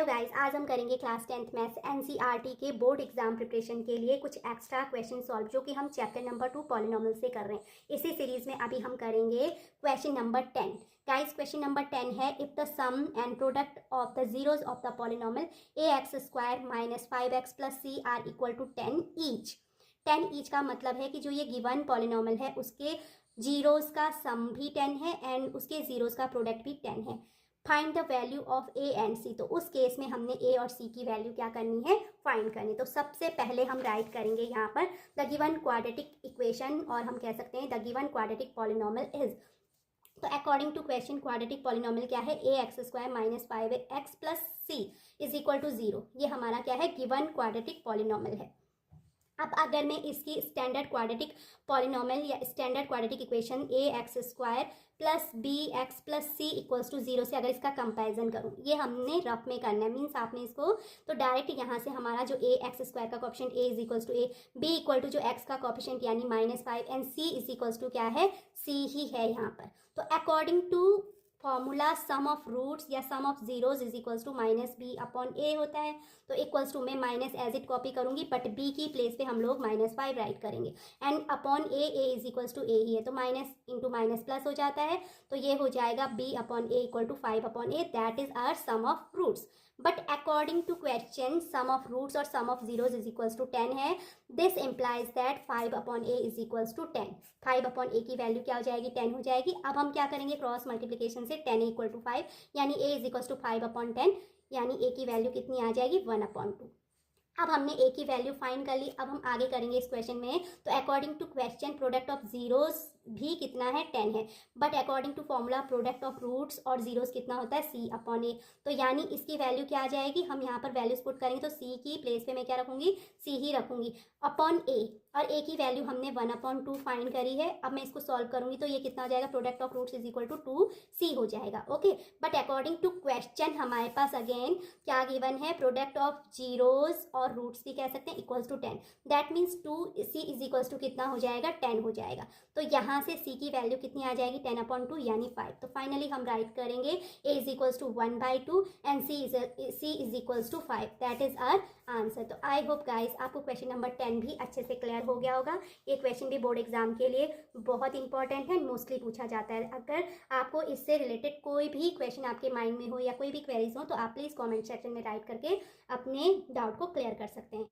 Guys, आज हम करेंगे क्लास 10th मैथ्स एनसीईआरटी के बोर्ड एग्जाम प्रिपरेशन के लिए कुछ एक्स्ट्रा क्वेश्चन सॉल्व, जो कि हम चैप्टर नंबर 2 पॉलिनॉमियल से कर रहे हैं। इसी सीरीज में अभी हम करेंगे question number 10। Guys, question number 10 है, if the sum and product of the zeros of the polynomial ax² - 5x + c are equal to 10 each. 10 each का मतलब है कि जो ये गिवन पॉलिनॉमियल है उसके जीरोज का सम भी 10 है एंड उसके जीरोज का प्रोडक्ट भी 10 है। Find the value of A and C. तो उस केस में हमने ए और सी की वैल्यू क्या करनी है, फाइंड करनी। तो सबसे पहले हम राइट करेंगे यहाँ पर द गिवन क्वाड्रेटिक इक्वेशन, और हम कह सकते हैं the given quadratic polynomial is. तो according to question quadratic polynomial क्या है, ax² - 5x + c is equal to 0। ये हमारा क्या है, गिवन क्वाड्रेटिक पॉलिनॉमियल है। अब अगर मैं इसकी स्टैंडर्ड क्वाड्रेटिक पॉलिनॉमियल या standard quadratic equation ax² + bx + c equals to 0 से अगर इसका कंपैरिजन करूँ, ये हमने रफ में करना है, मीन्स आपने इसको तो डायरेक्ट यहाँ से हमारा जो ax² का coefficient a is equals to a, b equal to जो x का कोएफिशिएंट यानी -5 and c is equals to क्या है, c ही है यहाँ पर। तो according to formula sum of roots या sum of zeros is equals to -b/a होता है। तो इक्वल्स टू में माइनस एज इट कॉपी करूंगी, बट b की प्लेस पे हम लोग -5 राइट करेंगे and upon a is equals to a ही है, तो माइनस इंटू माइनस प्लस हो जाता है। तो ये हो जाएगा b/a equal to 5/a, that is our sum of roots. But according to question sum of roots और sum of zeros is equals to 10 है। This implies that 5/a is equals to 10। 5/a की value क्या हो जाएगी, 10 हो जाएगी। अब हम क्या करेंगे, क्रॉस मल्टीप्लिकेशन से 10 इक्वल टू 5 यानी a इज इक्वल्स टू 5/10 यानी a की वैल्यू कितनी आ जाएगी, 1/2। अब हमने a की वैल्यू फाइंड कर ली। अब हम आगे करेंगे इस क्वेश्चन में। तो according to question product of zeros भी कितना है, 10 है, but according to formula product of roots और जीरोस कितना होता है, c/a। तो यानी इसकी वैल्यू क्या आ जाएगी, हम यहाँ पर वैल्यूज पुट करेंगे तो c की प्लेस पे मैं क्या रखूंगी, c ही रखूंगी अपॉन a, और a की वैल्यू हमने 1/2 फाइंड करी है। अब मैं इसको सॉल्व करूंगी तो ये कितना हो जाएगा, product of roots is equal to 2c हो जाएगा। Okay, but according to question हमारे पास अगेन क्या गिवन है, प्रोडक्ट ऑफ जीरोज और रूट्स भी कह सकते हैं equals to 10। That means 2c is equals to कितना हो जाएगा, 10 हो जाएगा। तो यहाँ से c की वैल्यू कितनी आ जाएगी, 10/2 यानी 5। तो फाइनली हम राइट करेंगे a is equals to 1/2 and c is equals to 5। That is our answer. तो आई होप गाइस आपको क्वेश्चन नंबर 10 भी अच्छे से क्लियर हो गया होगा। ये क्वेश्चन भी बोर्ड एग्जाम के लिए बहुत इंपॉर्टेंट है, मोस्टली पूछा जाता है। अगर आपको इससे रिलेटेड कोई भी क्वेश्चन आपके माइंड में हो या कोई भी क्वेरीज हो तो आप प्लीज़ कॉमेंट सेक्शन में राइट करके अपने डाउट को क्लियर कर सकते हैं।